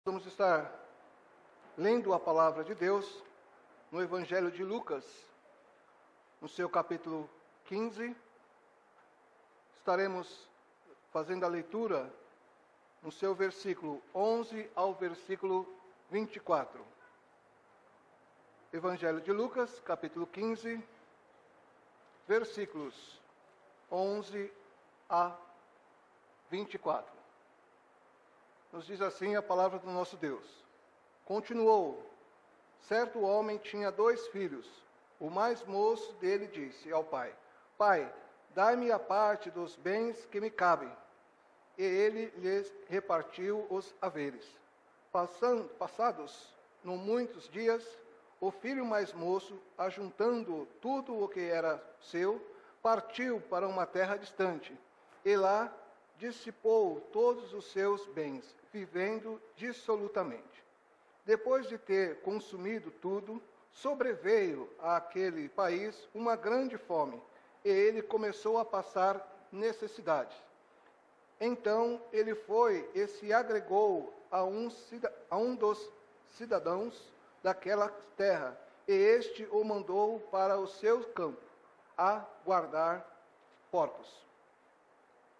Vamos estar lendo a palavra de Deus no Evangelho de Lucas, no seu capítulo 15. Estaremos fazendo a leitura no seu versículo 11 ao versículo 24. Evangelho de Lucas, capítulo 15, versículos 11 a 24. Nos diz assim a palavra do nosso Deus. Continuou: certo homem tinha 2 filhos. O mais moço dele disse ao pai: Pai, dai-me a parte dos bens que me cabem. E ele lhes repartiu os haveres. Passados não muitos dias, o filho mais moço, ajuntando tudo o que era seu, partiu para uma terra distante, e lá dissipou todos os seus bens, vivendo dissolutamente. Depois de ter consumido tudo, sobreveio àquele país uma grande fome, e ele começou a passar necessidades. Então ele foi e se agregou a um dos cidadãos daquela terra, e este o mandou para o seu campo, a guardar porcos.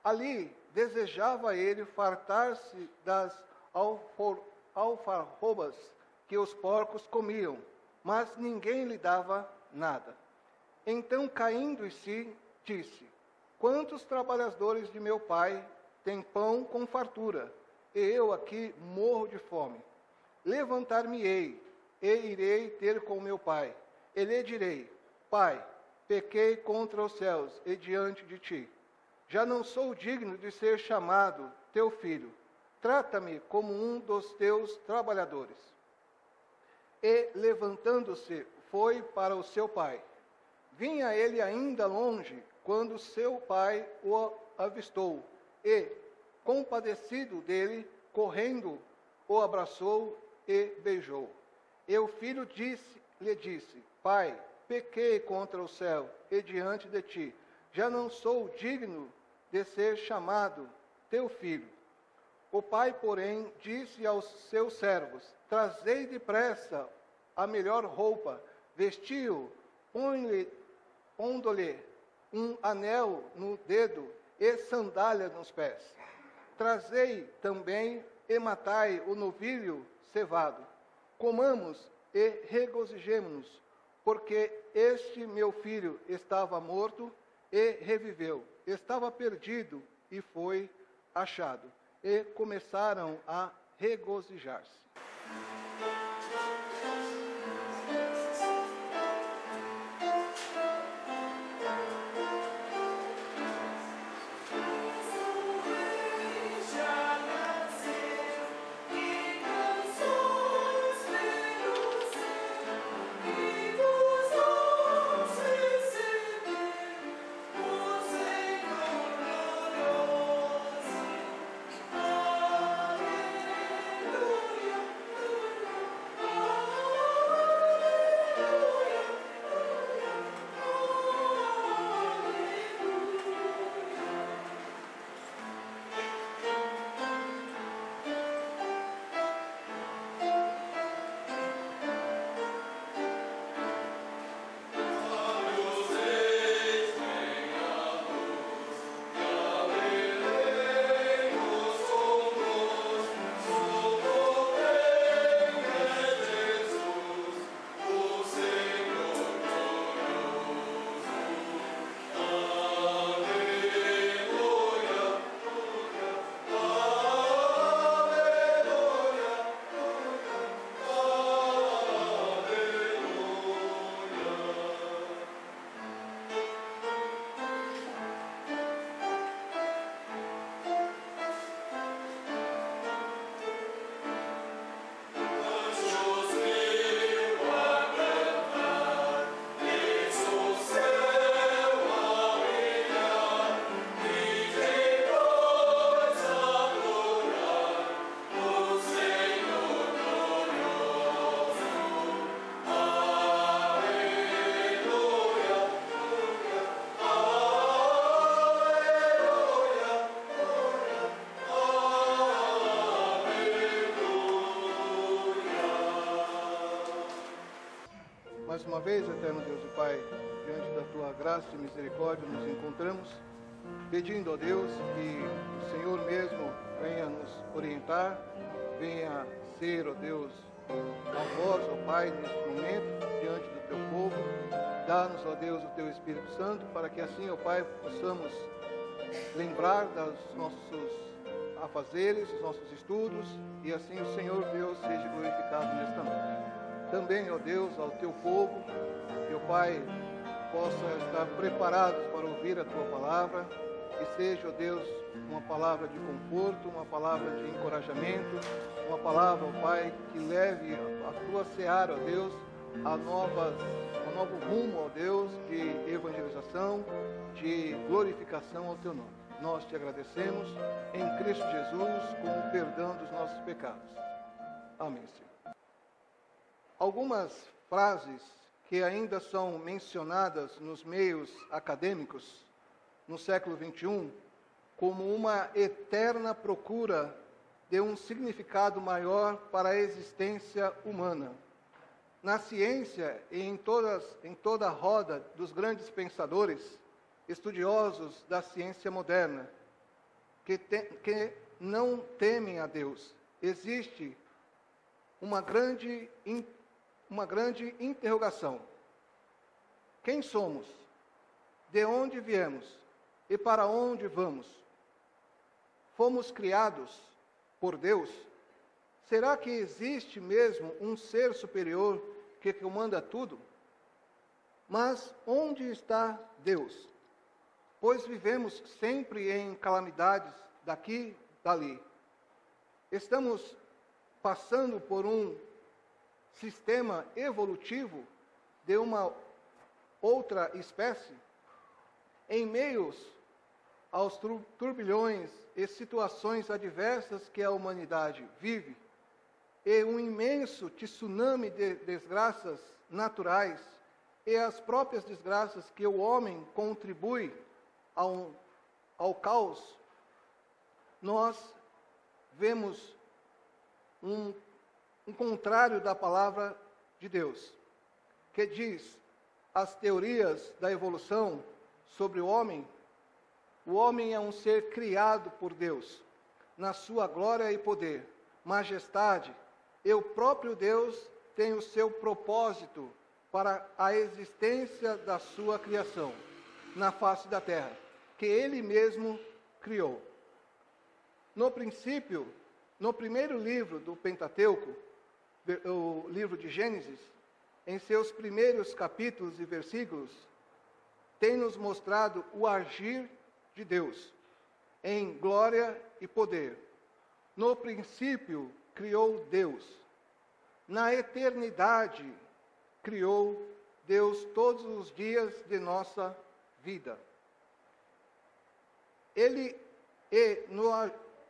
Ali desejava ele fartar-se das alfarrobas que os porcos comiam, mas ninguém lhe dava nada. Então, caindo em si, disse: Quantos trabalhadores de meu pai têm pão com fartura, e eu aqui morro de fome? Levantar-me-ei, e irei ter com meu pai, e lhe direi: Pai, pequei contra os céus e diante de ti. Já não sou digno de ser chamado teu filho. Trata-me como um dos teus trabalhadores. E, levantando-se, foi para o seu pai. Vinha ele ainda longe, quando seu pai o avistou, e, compadecido dele, correndo, o abraçou e beijou. E o filho lhe disse: Pai, pequei contra o céu e diante de ti. Já não sou digno de ser chamado teu filho. O pai, porém, disse aos seus servos: Trazei depressa a melhor roupa, vestiu, pondo-lhe um anel no dedo e sandália nos pés. Trazei também e matai o novilho cevado. Comamos e regozijemo-nos, porque este meu filho estava morto e reviveu, estava perdido e foi achado. E começaram a regozijar-se. Mais uma vez, eterno Deus e Pai, diante da Tua graça e misericórdia nos encontramos, pedindo a Deus que o Senhor mesmo venha nos orientar, venha ser, ó Deus, a voz, ó Pai, neste momento, diante do Teu povo. Dá-nos, ó Deus, o Teu Espírito Santo, para que assim, ó Pai, possamos lembrar dos nossos afazeres, dos nossos estudos, e assim o Senhor Deus seja glorificado nesta noite. Também, ó Deus, ao Teu povo, que o Pai possa estar preparados para ouvir a Tua palavra, que seja, ó Deus, uma palavra de conforto, uma palavra de encorajamento, uma palavra, ó Pai, que leve a Tua seara, ó Deus, a novo rumo, ó Deus, de evangelização, de glorificação ao Teu nome. Nós te agradecemos em Cristo Jesus com o perdão dos nossos pecados. Amém, Senhor. Algumas frases que ainda são mencionadas nos meios acadêmicos no século XXI como uma eterna procura de um significado maior para a existência humana. Na ciência e em toda a roda dos grandes pensadores, estudiosos da ciência moderna, que não temem a Deus, existe uma grande interrogação. Quem somos? De onde viemos? E para onde vamos? Fomos criados por Deus? Será que existe mesmo um ser superior que comanda tudo? Mas onde está Deus? Pois vivemos sempre em calamidades daqui, dali. Estamos passando por um sistema evolutivo de uma outra espécie, em meios aos turbilhões e situações adversas que a humanidade vive, e um imenso tsunami de desgraças naturais e as próprias desgraças que o homem contribui ao caos, nós vemos um contrário da palavra de Deus, que diz as teorias da evolução sobre o homem é um ser criado por Deus, na sua glória e poder, majestade, e o próprio Deus tem o seu propósito para a existência da sua criação na face da terra, que Ele mesmo criou. No princípio, no primeiro livro do Pentateuco, o livro de Gênesis, em seus primeiros capítulos e versículos, tem nos mostrado o agir de Deus em glória e poder. No princípio, criou Deus. Na eternidade, criou Deus todos os dias de nossa vida.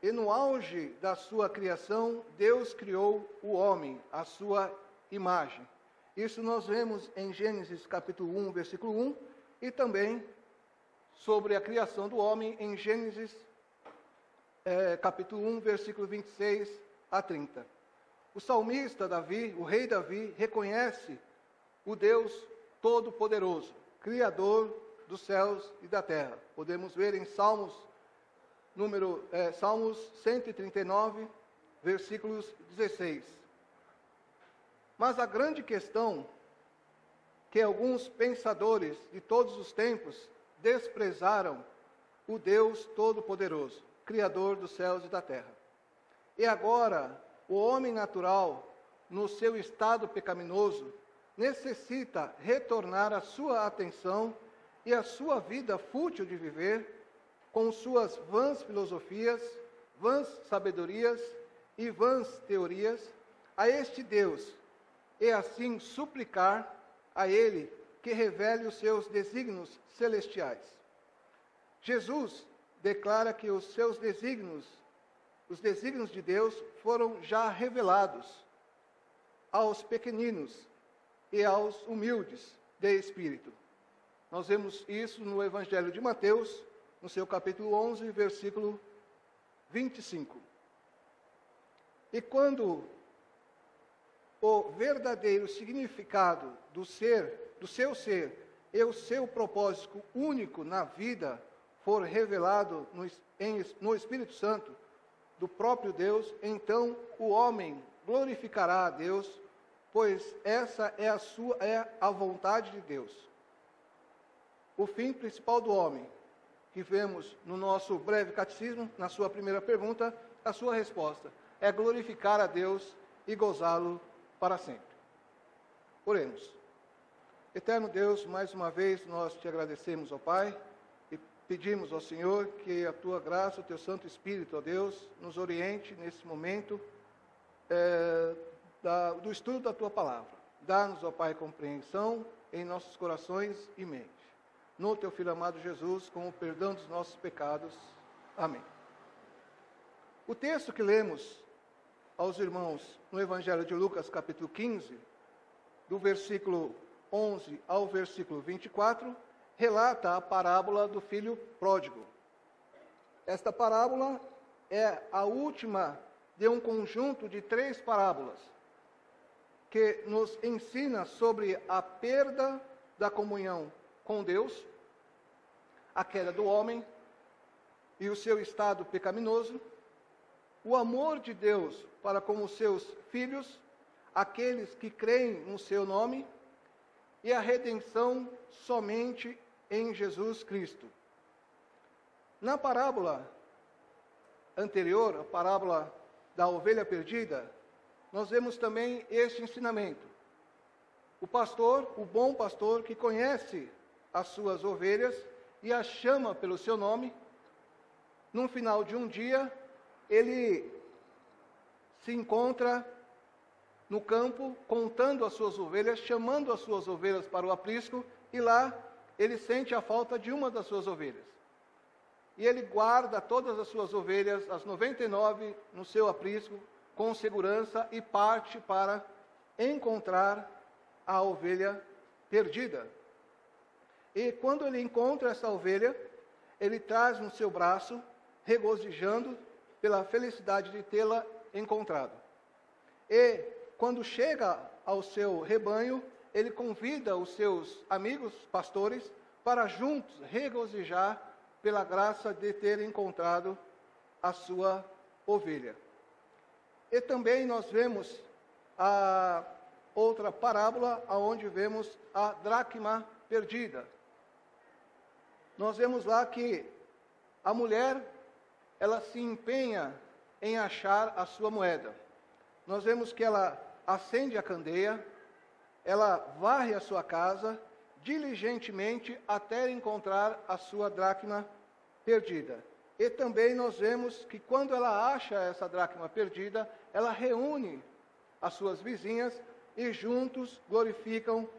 No auge da sua criação, Deus criou o homem, à sua imagem. Isso nós vemos em Gênesis capítulo 1, versículo 1, e também sobre a criação do homem em Gênesis capítulo 1, versículo 26 a 30. O salmista Davi, o rei Davi, reconhece o Deus Todo-Poderoso, Criador dos céus e da terra. Podemos ver em Salmos 139, versículos 16. Mas a grande questão que alguns pensadores de todos os tempos desprezaram o Deus Todo-Poderoso, Criador dos céus e da terra. E agora, o homem natural, no seu estado pecaminoso, necessita retornar a sua atenção e a sua vida fútil de viver com suas vãs filosofias, vãs sabedorias e vãs teorias a este Deus, e assim suplicar a Ele que revele os seus desígnios celestiais. Jesus declara que os seus desígnios, os desígnios de Deus, foram já revelados aos pequeninos e aos humildes de espírito. Nós vemos isso no Evangelho de Mateus, no seu capítulo 11, versículo 25. E quando o verdadeiro significado do seu ser e o seu propósito único na vida for revelado no Espírito Santo do próprio Deus, então o homem glorificará a Deus, pois essa é a vontade de Deus. O fim principal do homem, que vemos no nosso breve catecismo, na sua primeira pergunta, a sua resposta é glorificar a Deus e gozá-lo para sempre. Oremos. Eterno Deus, mais uma vez nós te agradecemos, ó Pai, e pedimos ao Senhor que a tua graça, o teu Santo Espírito, ó Deus, nos oriente nesse momento do estudo da tua palavra. Dá-nos, ó Pai, compreensão em nossos corações e mente. No teu Filho amado Jesus, com o perdão dos nossos pecados. Amém. O texto que lemos aos irmãos no Evangelho de Lucas, capítulo 15, do versículo 11 ao versículo 24, relata a parábola do filho pródigo. Esta parábola é a última de um conjunto de 3 parábolas que nos ensina sobre a perda da comunhão com Deus, a queda do homem e o seu estado pecaminoso, o amor de Deus para com os seus filhos, aqueles que creem no seu nome, e a redenção somente em Jesus Cristo. Na parábola anterior, a parábola da ovelha perdida, nós vemos também este ensinamento. O pastor, o bom pastor, que conhece as suas ovelhas e as chama pelo seu nome, no final de um dia, ele se encontra no campo, contando as suas ovelhas, chamando as suas ovelhas para o aprisco, e lá ele sente a falta de uma das suas ovelhas. E ele guarda todas as suas ovelhas, as 99, no seu aprisco, com segurança, e parte para encontrar a ovelha perdida. E quando ele encontra essa ovelha, ele traz no seu braço, regozijando pela felicidade de tê-la encontrado. E quando chega ao seu rebanho, ele convida os seus amigos pastores para juntos regozijar pela graça de ter encontrado a sua ovelha. E também nós vemos a outra parábola, onde vemos a dracma perdida. Nós vemos lá que a mulher, ela se empenha em achar a sua moeda. Nós vemos que ela acende a candeia, ela varre a sua casa diligentemente até encontrar a sua dracma perdida. E também nós vemos que quando ela acha essa dracma perdida, ela reúne as suas vizinhas e juntos glorificam,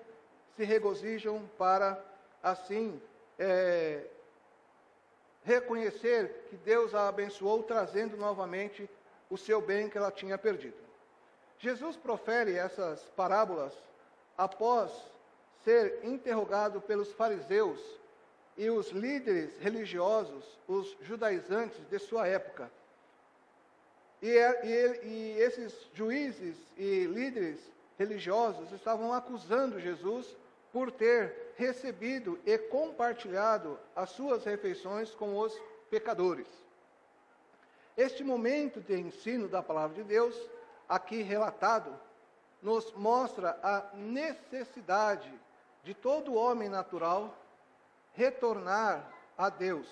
se regozijam para assim reconhecer que Deus a abençoou, trazendo novamente o seu bem que ela tinha perdido. Jesus profere essas parábolas após ser interrogado pelos fariseus e os líderes religiosos, os judaizantes de sua época. E esses juízes e líderes religiosos estavam acusando Jesus por ter recebido e compartilhado as suas refeições com os pecadores. Este momento de ensino da palavra de Deus, aqui relatado, nos mostra a necessidade de todo homem natural retornar a Deus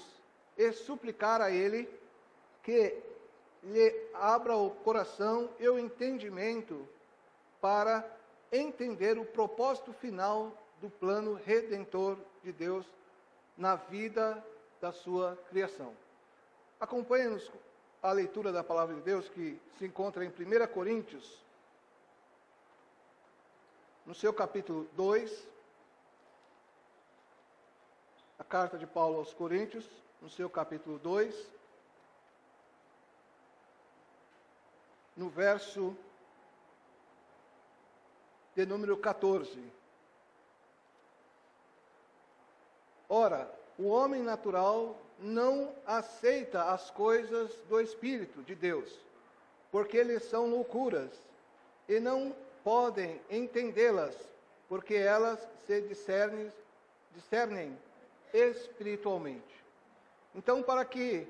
e suplicar a Ele que lhe abra o coração e o entendimento para entender o propósito final do plano redentor de Deus na vida da sua criação. Acompanhe-nos a leitura da palavra de Deus, que se encontra em 1 Coríntios, no seu capítulo 2, a carta de Paulo aos Coríntios, no seu capítulo 2, no verso de número 14. Ora, o homem natural não aceita as coisas do Espírito de Deus, porque eles são loucuras, e não podem entendê-las, porque elas se discernem espiritualmente. Então, para que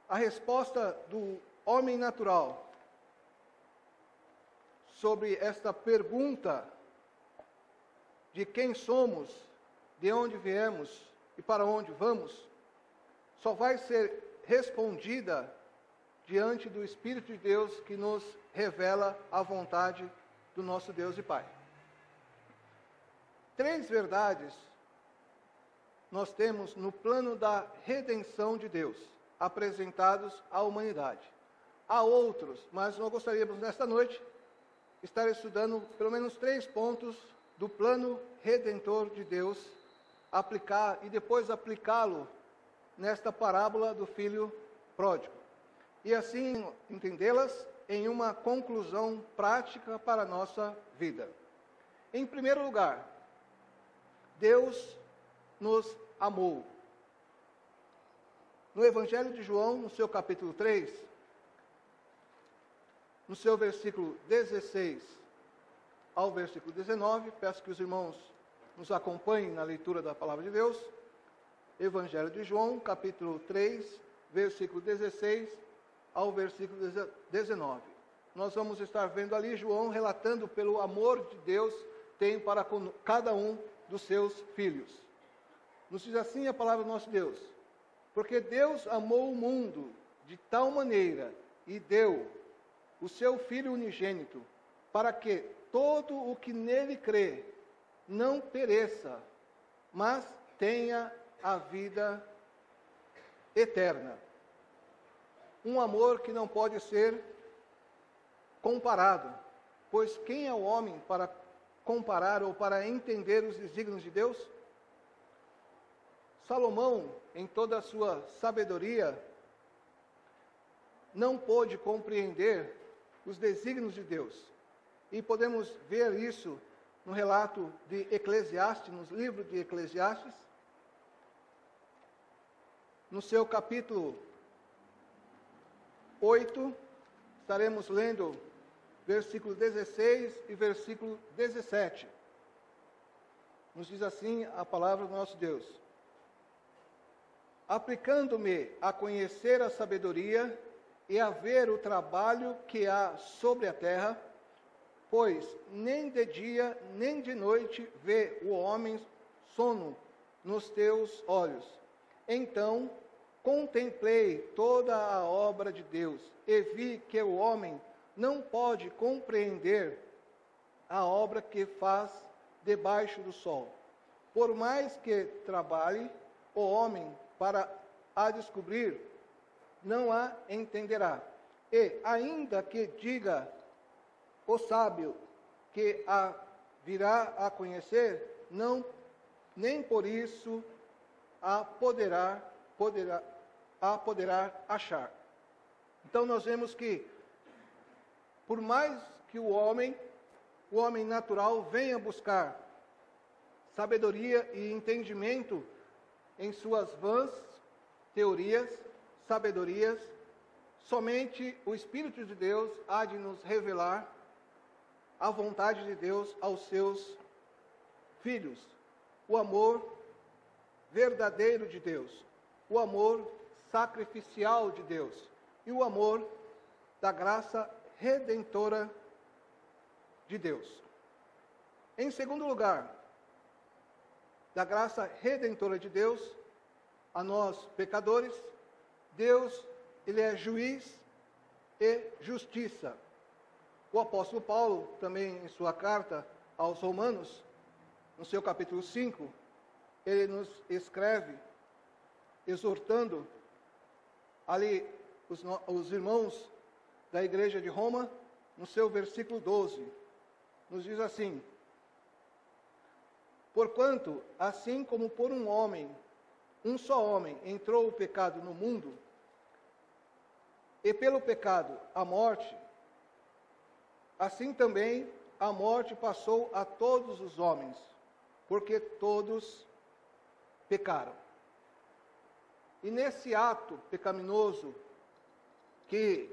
a resposta do homem natural sobre esta pergunta de quem somos, de onde viemos e para onde vamos, só vai ser respondida diante do Espírito de Deus que nos revela a vontade do nosso Deus e Pai. 3 verdades nós temos no plano da redenção de Deus, apresentados à humanidade. Há outros, mas nós gostaríamos nesta noite estar estudando pelo menos 3 pontos do plano redentor de Deus, aplicar e depois aplicá-lo nesta parábola do filho pródigo. E assim entendê-las em uma conclusão prática para a nossa vida. Em primeiro lugar, Deus nos amou. No Evangelho de João, no seu capítulo 3, no seu versículo 16 ao versículo 19, peço que os irmãos nos acompanhem na leitura da palavra de Deus. Evangelho de João, capítulo 3, versículo 16 ao versículo 19. Nós vamos estar vendo ali João relatando pelo amor de Deus tem para cada um dos seus filhos. Nos diz assim a palavra do nosso Deus: porque Deus amou o mundo de tal maneira e deu o seu Filho unigênito, para que todo o que nele crê não pereça, mas tenha a vida eterna. Um amor que não pode ser comparado, pois quem é o homem para comparar ou para entender os desígnios de Deus? Salomão, em toda a sua sabedoria, não pôde compreender os desígnios de Deus. E podemos ver isso no relato de Eclesiastes, no livro de Eclesiastes, no seu capítulo 8, estaremos lendo versículo 16 e versículo 17. Nos diz assim a palavra do nosso Deus: aplicando-me a conhecer a sabedoria e a ver o trabalho que há sobre a terra, pois nem de dia nem de noite vê o homem sono nos teus olhos. Então contemplei toda a obra de Deus e vi que o homem não pode compreender a obra que faz debaixo do sol. Por mais que trabalhe o homem para a descobrir, não a entenderá. E ainda que diga o sábio que a virá a conhecer, não, nem por isso a poderá achar. Então nós vemos que, por mais que o homem natural venha buscar sabedoria e entendimento em suas vãs teorias, sabedorias, somente o Espírito de Deus há de nos revelar a vontade de Deus aos seus filhos. O amor verdadeiro de Deus, o amor sacrificial de Deus e o amor da graça redentora de Deus. Em segundo lugar, da graça redentora de Deus, a nós pecadores, Deus, Ele é juiz e justiça. O apóstolo Paulo, também em sua carta aos Romanos, no seu capítulo 5, ele nos escreve, exortando ali os irmãos da igreja de Roma, no seu versículo 12, nos diz assim: porquanto, assim como por um só homem entrou o pecado no mundo, e pelo pecado a morte, assim também a morte passou a todos os homens, porque todos pecaram. E nesse ato pecaminoso que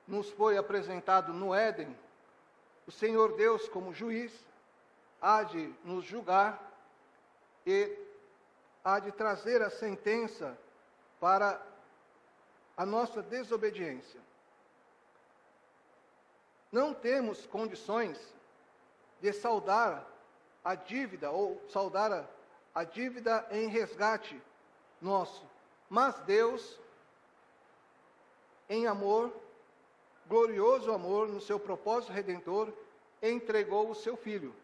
nos foi apresentado no Éden, o Senhor Deus, como juiz, há de nos julgar e há de trazer a sentença para a nossa desobediência. Não temos condições de saldar a dívida ou saldar a dívida em resgate nosso, mas Deus, em amor, glorioso amor, no seu propósito redentor, entregou o seu Filho,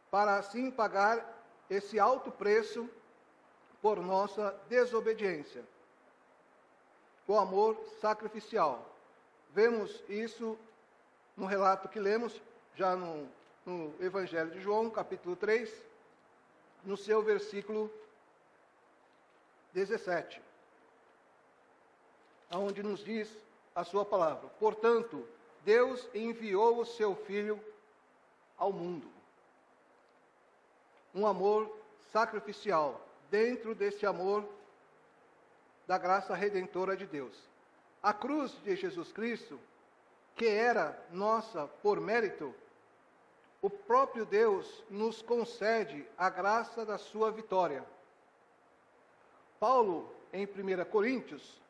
para assim pagar esse alto preço por nossa desobediência. O amor sacrificial. Vemos isso no relato que lemos, já no Evangelho de João, capítulo 3, no seu versículo 17, onde nos diz a sua palavra: portanto, Deus enviou o seu Filho ao mundo. Um amor sacrificial, dentro desse amor da graça redentora de Deus. A cruz de Jesus Cristo, que era nossa por mérito, o próprio Deus nos concede a graça da sua vitória. Paulo, em 1 Coríntios,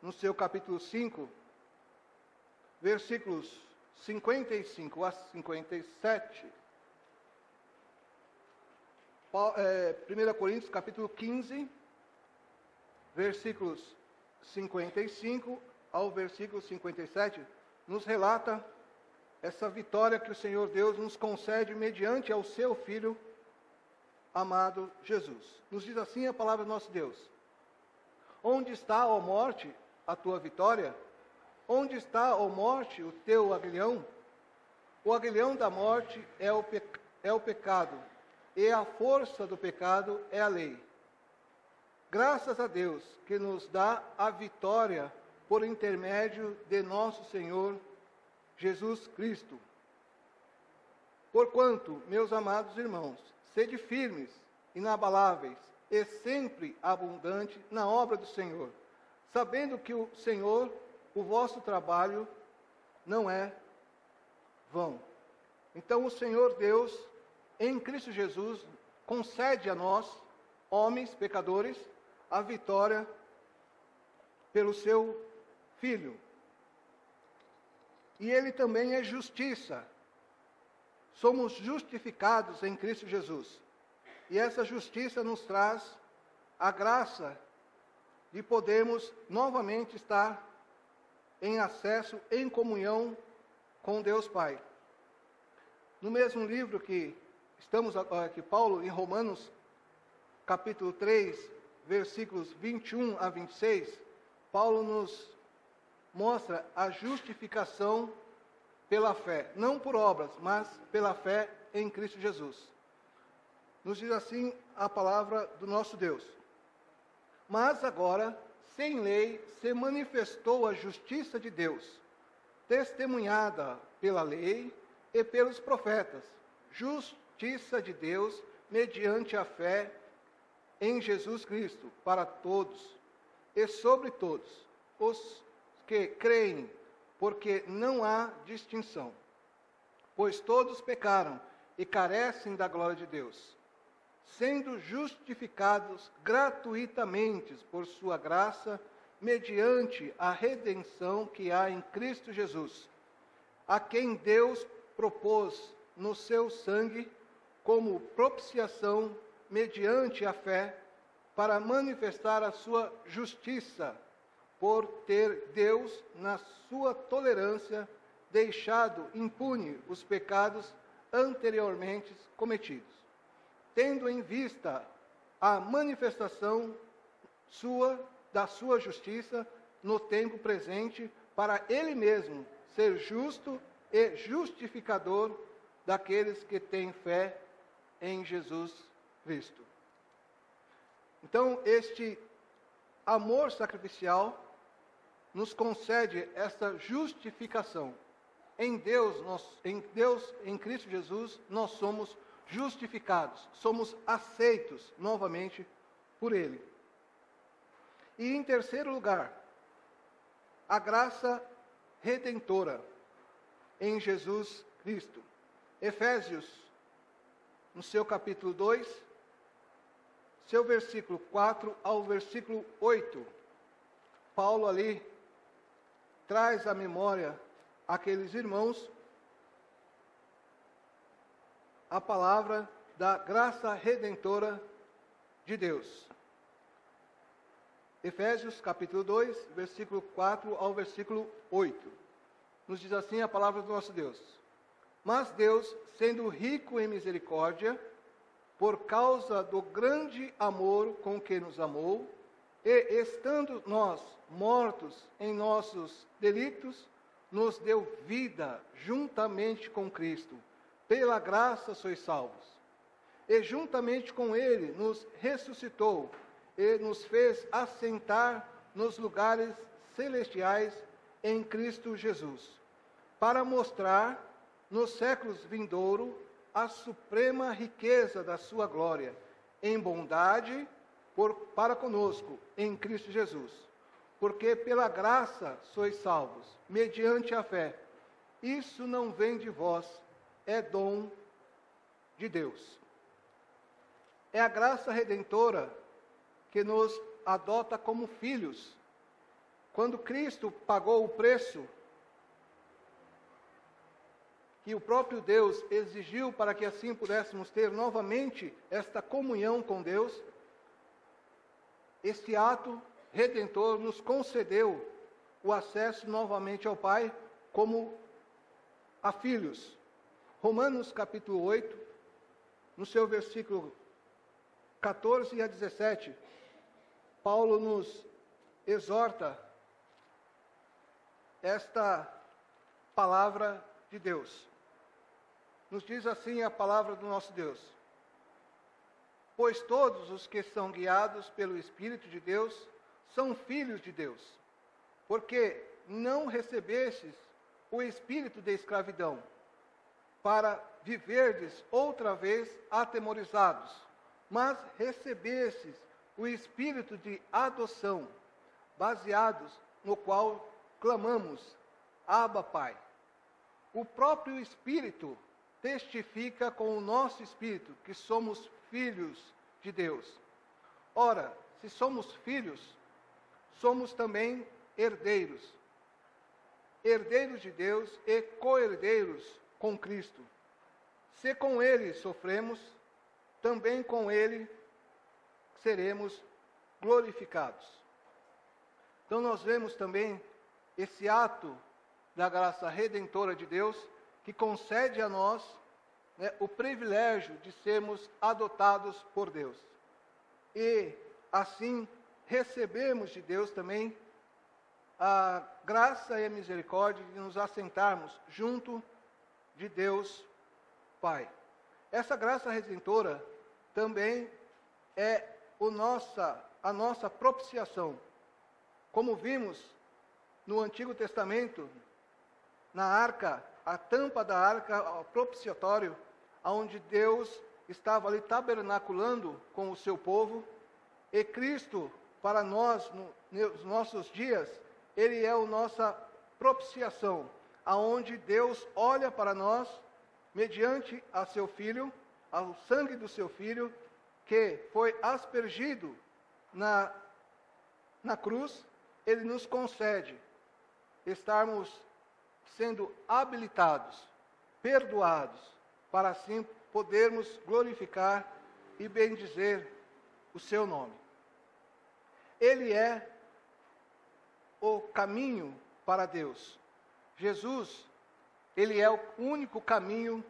no seu capítulo 5, versículos 55 a 57, 1 Coríntios, capítulo 15, versículos 55 ao versículo 57, nos relata essa vitória que o Senhor Deus nos concede mediante ao seu Filho amado Jesus. Nos diz assim a palavra do nosso Deus: onde está, ó morte, a tua vitória? Onde está, ó morte, o teu aguilhão? O aguilhão da morte é o pecado, e a força do pecado é a lei. Graças a Deus que nos dá a vitória por intermédio de nosso Senhor Jesus Cristo. Porquanto, meus amados irmãos, sede firmes, inabaláveis e sempre abundante na obra do Senhor, sabendo que o Senhor, o vosso trabalho, não é vão. Então o Senhor Deus, em Cristo Jesus, concede a nós, homens pecadores, a vitória pelo seu Filho. E Ele também é justiça. Somos justificados em Cristo Jesus. E essa justiça nos traz a graça de podermos novamente estar em acesso, em comunhão com Deus Pai. No mesmo livro que que Paulo, em Romanos, capítulo 3, versículos 21 a 26, Paulo nos mostra a justificação pela fé, não por obras, mas pela fé em Cristo Jesus. Nos diz assim a palavra do nosso Deus: mas agora, sem lei, se manifestou a justiça de Deus, testemunhada pela lei e pelos profetas, justiça de Deus mediante a fé em Jesus Cristo, para todos e sobre todos os que creem, porque não há distinção. Pois todos pecaram e carecem da glória de Deus, sendo justificados gratuitamente por sua graça, mediante a redenção que há em Cristo Jesus, a quem Deus propôs no seu sangue como propiciação mediante a fé, para manifestar a sua justiça, por ter Deus, na sua tolerância, deixado impune os pecados anteriormente cometidos, tendo em vista a manifestação da sua justiça no tempo presente, para Ele mesmo ser justo e justificador daqueles que têm fé em Jesus Cristo. Então, este amor sacrificial nos concede esta justificação. Em Deus, em Cristo Jesus, nós somos justificados, somos aceitos novamente por Ele. E em terceiro lugar, a graça redentora. em Jesus Cristo. Efésios, no seu capítulo 2, seu versículo 4 ao versículo 8, Paulo ali traz à memória aqueles irmãos a palavra da graça redentora de Deus. Efésios capítulo 2, versículo 4 ao versículo 8. Nos diz assim a palavra do nosso Deus. Mas Deus, sendo rico em misericórdia, por causa do grande amor com que nos amou, e estando nós mortos em nossos delitos, nos deu vida juntamente com Cristo. Pela graça sois salvos. E juntamente com Ele nos ressuscitou e nos fez assentar nos lugares celestiais em Cristo Jesus, para mostrar nos séculos vindouros a suprema riqueza da sua glória, em bondade para conosco, em Cristo Jesus. Porque pela graça sois salvos, mediante a fé. Isso não vem de vós, é dom de Deus. É a graça redentora que nos adota como filhos. Quando Cristo pagou o preço que o próprio Deus exigiu para que assim pudéssemos ter novamente esta comunhão com Deus, este ato redentor nos concedeu o acesso novamente ao Pai como a filhos. Romanos capítulo 8, no seu versículo 14 a 17, Paulo nos exorta esta palavra de Deus. Nos diz assim a palavra do nosso Deus. Pois todos os que são guiados pelo Espírito de Deus são filhos de Deus. Porque não recebestes o espírito de escravidão, para viverdes outra vez atemorizados, mas recebestes o espírito de adoção, baseados no qual clamamos, Abba, Pai. O próprio Espírito testifica com o nosso espírito que somos filhos de Deus. Ora, se somos filhos, somos também herdeiros. Herdeiros de Deus e co-herdeiros com Cristo. Se com Ele sofremos, também com Ele seremos glorificados. Então nós vemos também esse ato da graça redentora de Deus, que concede a nós o privilégio de sermos adotados por Deus. E assim recebemos de Deus também a graça e a misericórdia de nos assentarmos junto de Deus Pai. Essa graça redentora também é a nossa propiciação. Como vimos no Antigo Testamento, na arca, a tampa da arca, o propiciatório, onde Deus estava ali tabernaculando com o seu povo, e Cristo, para nós, nos nossos dias, Ele é a nossa propiciação, aonde Deus olha para nós, mediante a seu Filho, ao sangue do seu Filho, que foi aspergido na cruz, Ele nos concede estarmos sendo habilitados, perdoados, para assim podermos glorificar e bendizer o seu nome. Ele é o caminho para Deus. Jesus, Ele é o único caminho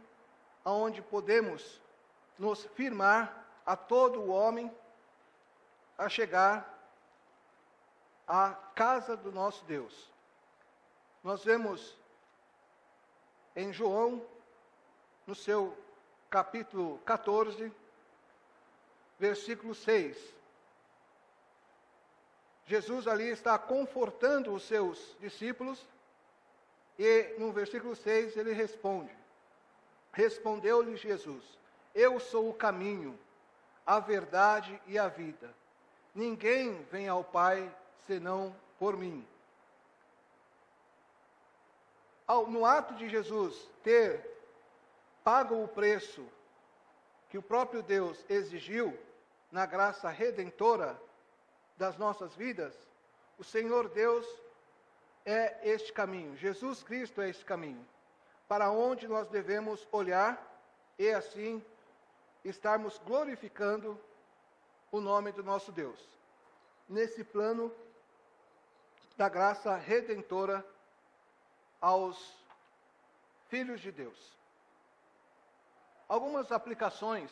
aonde podemos nos firmar a todo o homem a chegar à casa do nosso Deus. Nós vemos em João, no seu capítulo 14, versículo 6. Jesus ali está confortando os seus discípulos e no versículo 6 ele responde. Respondeu-lhe Jesus: Eu sou o caminho, a verdade e a vida. Ninguém vem ao Pai senão por mim. no ato de Jesus ter pago o preço que o próprio Deus exigiu na graça redentora das nossas vidas, o Senhor Deus é este caminho, Jesus Cristo é este caminho, para onde nós devemos olhar e assim estarmos glorificando o nome do nosso Deus, nesse plano da graça redentora aos filhos de Deus. Algumas aplicações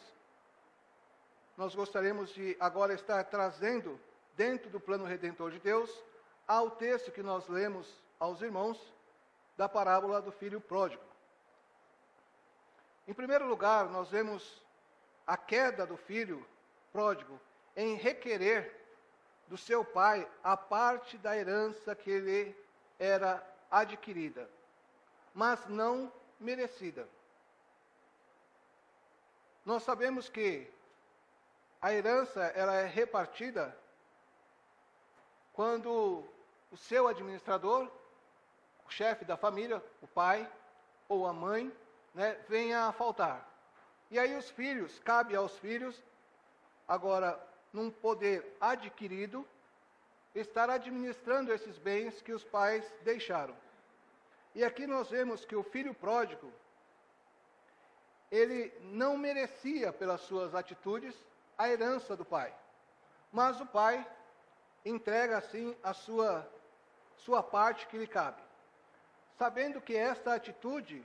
nós gostaríamos de agora estar trazendo dentro do plano redentor de Deus ao texto que nós lemos aos irmãos da parábola do filho pródigo. Em primeiro lugar, nós vemos a queda do filho pródigo em requerer do seu pai a parte da herança que lhe era adquirida, mas não merecida. Nós sabemos que a herança ela é repartida quando o seu administrador, o chefe da família, o pai ou a mãe, venha a faltar. E aí os filhos, cabe aos filhos, agora, num poder adquirido, estar administrando esses bens que os pais deixaram. E aqui nós vemos que o filho pródigo, ele não merecia, pelas suas atitudes, a herança do pai. Mas o pai entrega, assim, a sua parte que lhe cabe. Sabendo que esta atitude,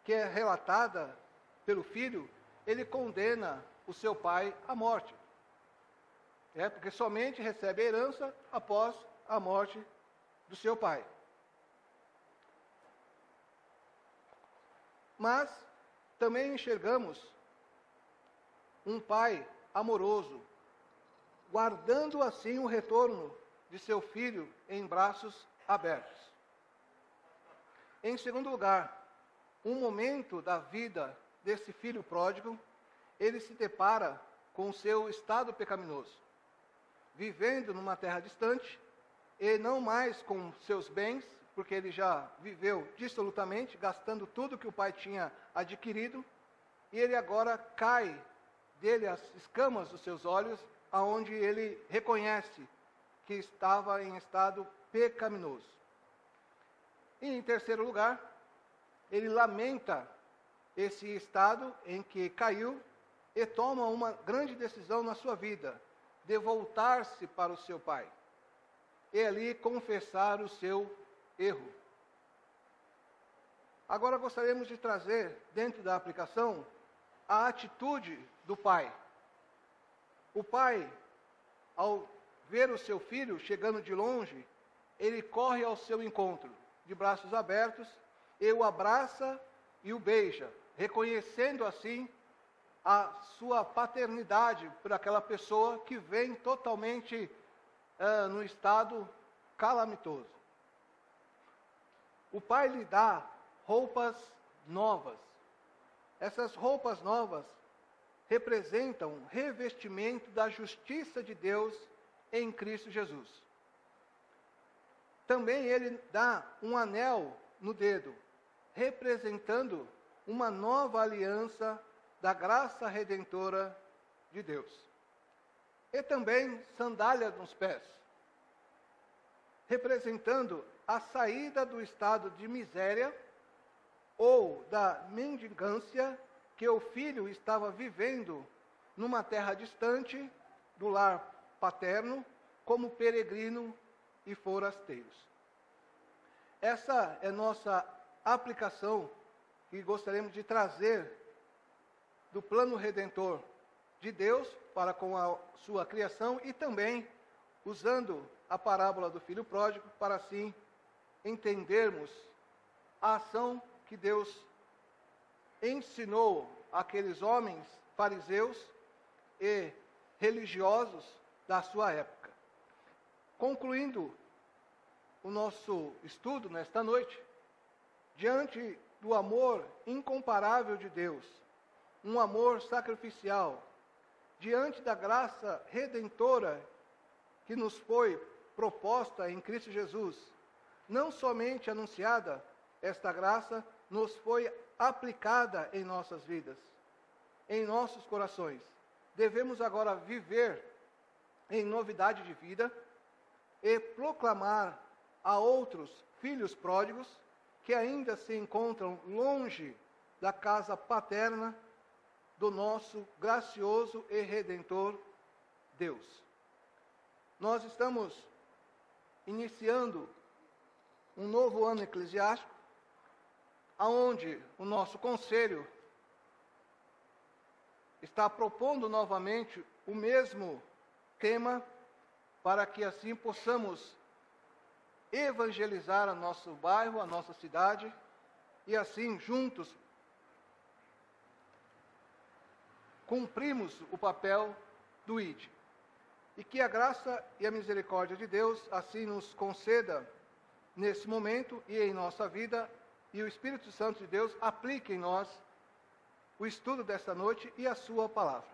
que é relatada pelo filho, ele condena o seu pai à morte. Porque somente recebe a herança após a morte do seu pai. Mas também enxergamos um pai amoroso, guardando assim o retorno de seu filho em braços abertos. Em segundo lugar, um momento da vida desse filho pródigo, ele se depara com o seu estado pecaminoso, vivendo numa terra distante, e não mais com seus bens, porque ele já viveu dissolutamente, gastando tudo que o pai tinha adquirido, e ele agora cai dele as escamas dos seus olhos, aonde ele reconhece que estava em estado pecaminoso. E em terceiro lugar, ele lamenta esse estado em que caiu e toma uma grande decisão na sua vida, de voltar-se para o seu pai e ali confessar o seu erro. Agora gostaríamos de trazer, dentro da aplicação, a atitude do pai. O pai, ao ver o seu filho chegando de longe, ele corre ao seu encontro, de braços abertos, e o abraça e o beija, reconhecendo assim a sua paternidade por aquela pessoa que vem totalmente no estado calamitoso. O pai lhe dá roupas novas. Essas roupas novas representam o revestimento da justiça de Deus em Cristo Jesus. Também ele dá um anel no dedo, representando uma nova aliança da graça redentora de Deus. E também sandálias nos pés, representando a saída do estado de miséria ou da mendigância que o filho estava vivendo numa terra distante do lar paterno, como peregrino e forasteiros. Essa é nossa aplicação que gostaríamos de trazer do plano redentor de Deus para com a sua criação e também usando a parábola do filho pródigo para assim entendermos a ação que Deus ensinou àqueles homens fariseus e religiosos da sua época. Concluindo o nosso estudo nesta noite, diante do amor incomparável de Deus, um amor sacrificial, diante da graça redentora que nos foi proposta em Cristo Jesus, não somente anunciada, esta graça nos foi aplicada em nossas vidas, em nossos corações. Devemos agora viver em novidade de vida e proclamar a outros filhos pródigos que ainda se encontram longe da casa paterna do nosso gracioso e redentor Deus. Nós estamos iniciando um novo ano eclesiástico, aonde o nosso conselho está propondo novamente o mesmo tema, para que assim possamos evangelizar o nosso bairro, a nossa cidade, e assim juntos cumprimos o papel do ID. E que a graça e a misericórdia de Deus assim nos conceda nesse momento e em nossa vida, e o Espírito Santo de Deus aplique em nós o estudo desta noite e a sua palavra.